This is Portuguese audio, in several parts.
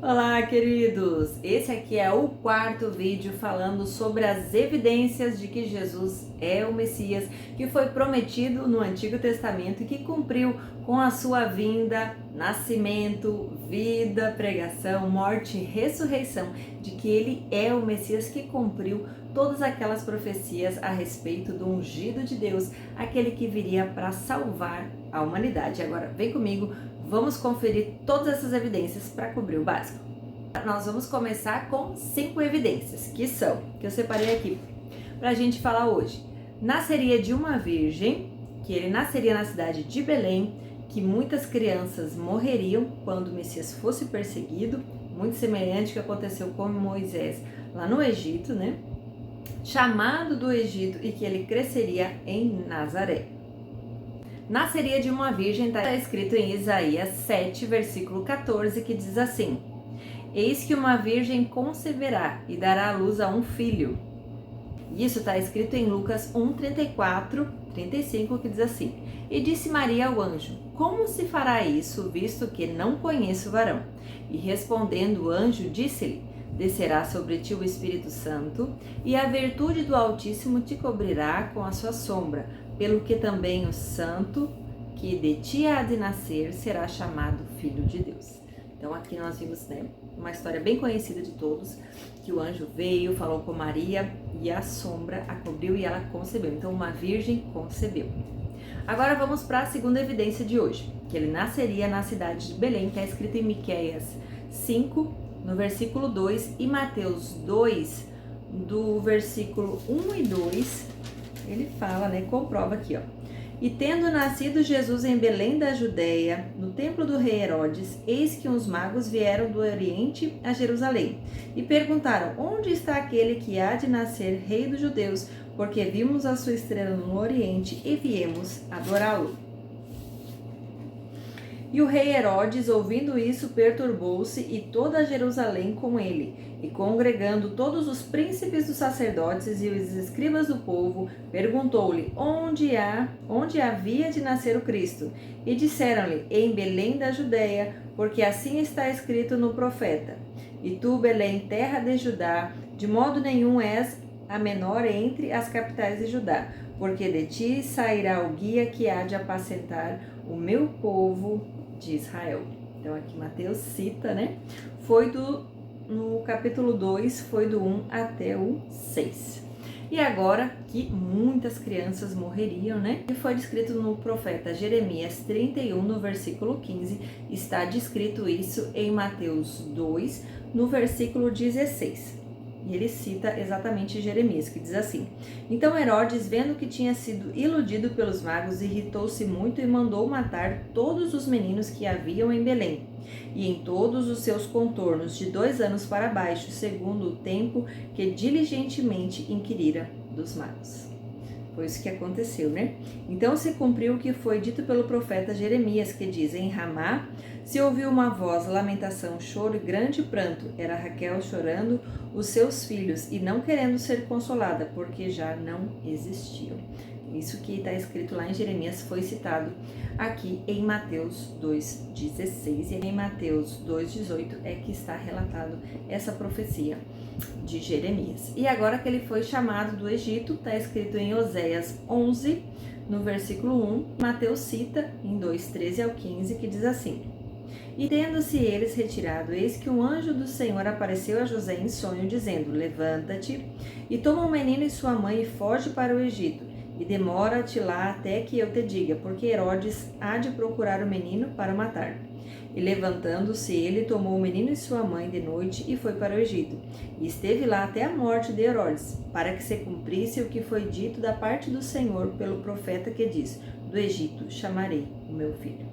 Olá, queridos! Esse aqui é o quarto vídeo falando sobre as evidências de que Jesus é o Messias, que foi prometido no Antigo Testamento e que cumpriu com a sua vinda, nascimento, vida, pregação, morte e ressurreição, de que ele é o Messias que cumpriu todas aquelas profecias a respeito do ungido de Deus, aquele que viria para salvar a humanidade. Agora, vem comigo. Vamos conferir todas essas evidências para cobrir o básico. Nós vamos começar com 5 evidências, que eu separei aqui para a gente falar hoje. Nasceria de uma virgem, que ele nasceria na cidade de Belém, que muitas crianças morreriam quando o Messias fosse perseguido, muito semelhante ao que aconteceu com Moisés lá no Egito, né? Chamado do Egito e que ele cresceria em Nazaré. Nasceria de uma virgem, está escrito em Isaías 7, versículo 14, que diz assim: Eis que uma virgem conceberá e dará à luz a um filho. Isso está escrito em Lucas 1, 34, 35, que diz assim: E disse Maria ao anjo: Como se fará isso, visto que não conheço o varão? E respondendo o anjo, disse-lhe: Descerá sobre ti o Espírito Santo, e a virtude do Altíssimo te cobrirá com a sua sombra, pelo que também o santo que de ti há de nascer será chamado Filho de Deus. Então aqui nós vimos, né, uma história bem conhecida de todos, que o anjo veio, falou com Maria e a sombra a cobriu e ela concebeu. Então uma virgem concebeu. Agora vamos para a segunda evidência de hoje, que ele nasceria na cidade de Belém, que é escrito em Miqueias 5, no versículo 2, e Mateus 2, do versículo 1 e 2, ele fala, né, comprova aqui, ó. E tendo nascido Jesus em Belém da Judéia, no templo do rei Herodes, eis que uns magos vieram do Oriente a Jerusalém e perguntaram: Onde está aquele que há de nascer rei dos judeus? Porque vimos a sua estrela no Oriente e viemos adorá-lo. E o rei Herodes, ouvindo isso, perturbou-se e toda Jerusalém com ele. E congregando todos os príncipes dos sacerdotes e os escribas do povo, perguntou-lhe onde havia de nascer o Cristo. E disseram-lhe: Em Belém da Judéia, porque assim está escrito no profeta: E tu, Belém, terra de Judá, de modo nenhum és a menor entre as capitais de Judá, porque de ti sairá o guia que há de apacentar o meu povo de Israel. Então aqui Mateus cita, né? No capítulo 2, foi do 1 até o 6. E agora que muitas crianças morreriam, né? E foi descrito no profeta Jeremias 31, no versículo 15, está descrito isso em Mateus 2, no versículo 16. E ele cita exatamente Jeremias, que diz assim: Então Herodes, vendo que tinha sido iludido pelos magos, irritou-se muito e mandou matar todos os meninos que haviam em Belém, e em todos os seus contornos, de 2 anos para baixo, segundo o tempo que diligentemente inquirira dos magos. Foi isso que aconteceu, né? Então se cumpriu o que foi dito pelo profeta Jeremias, que diz: Em Ramá se ouviu uma voz, lamentação, choro e grande pranto. Era Raquel chorando os seus filhos e não querendo ser consolada, porque já não existiam. Isso que está escrito lá em Jeremias foi citado aqui em Mateus 2,16 e em Mateus 2,18 é que está relatado essa profecia de Jeremias. E agora que ele foi chamado do Egito, está escrito em Oséias 11, no versículo 1, Mateus cita em 2,13 ao 15, que diz assim: E tendo-se eles retirado, eis que um anjo do Senhor apareceu a José em sonho, dizendo: Levanta-te e toma o menino e sua mãe e foge para o Egito, e demora-te lá até que eu te diga, porque Herodes há de procurar o menino para matar. E levantando-se ele, tomou o menino e sua mãe de noite e foi para o Egito, e esteve lá até a morte de Herodes, para que se cumprisse o que foi dito da parte do Senhor pelo profeta que diz: Do Egito chamarei o meu filho.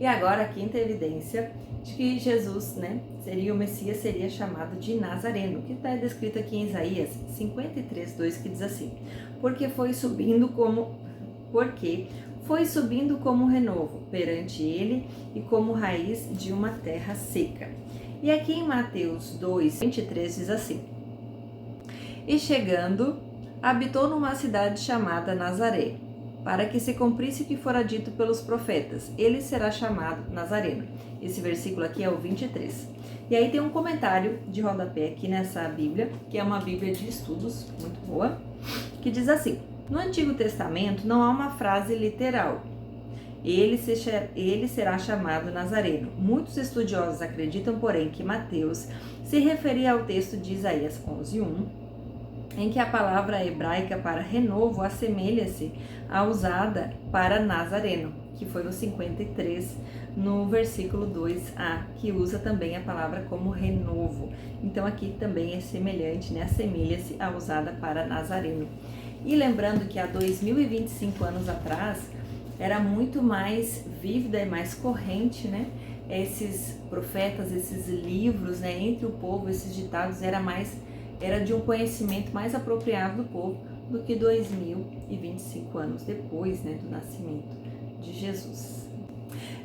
E agora a quinta evidência de que Jesus, né, seria o Messias, seria chamado de Nazareno, que está descrito aqui em Isaías 53, 2, que diz assim: Porque foi subindo como renovo perante ele e como raiz de uma terra seca. E aqui em Mateus 2, 23 diz assim: E chegando, habitou numa cidade chamada Nazaré, para que se cumprisse o que fora dito pelos profetas. Ele será chamado Nazareno. Esse versículo aqui é o 23. E aí tem um comentário de rodapé aqui nessa Bíblia, que é uma Bíblia de estudos, muito boa, que diz assim: no Antigo Testamento não há uma frase literal. Ele será chamado Nazareno. Muitos estudiosos acreditam, porém, que Mateus se referia ao texto de Isaías 11:1, em que a palavra hebraica para renovo assemelha-se à usada para Nazareno, que foi no 53, no versículo 2a, que usa também a palavra como renovo. Então aqui também é semelhante, né? Assemelha-se à usada para Nazareno. E lembrando que há 2025 anos atrás era muito mais vívida e mais corrente, né? Esses profetas, esses livros, né? Entre o povo, esses ditados era de um conhecimento mais apropriado do povo do que 2025 anos depois, né, do nascimento de Jesus.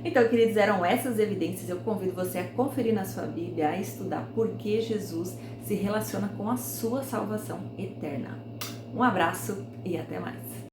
Então, queridos, eram essas evidências. Eu convido você a conferir na sua Bíblia, a estudar por que Jesus se relaciona com a sua salvação eterna. Um abraço e até mais!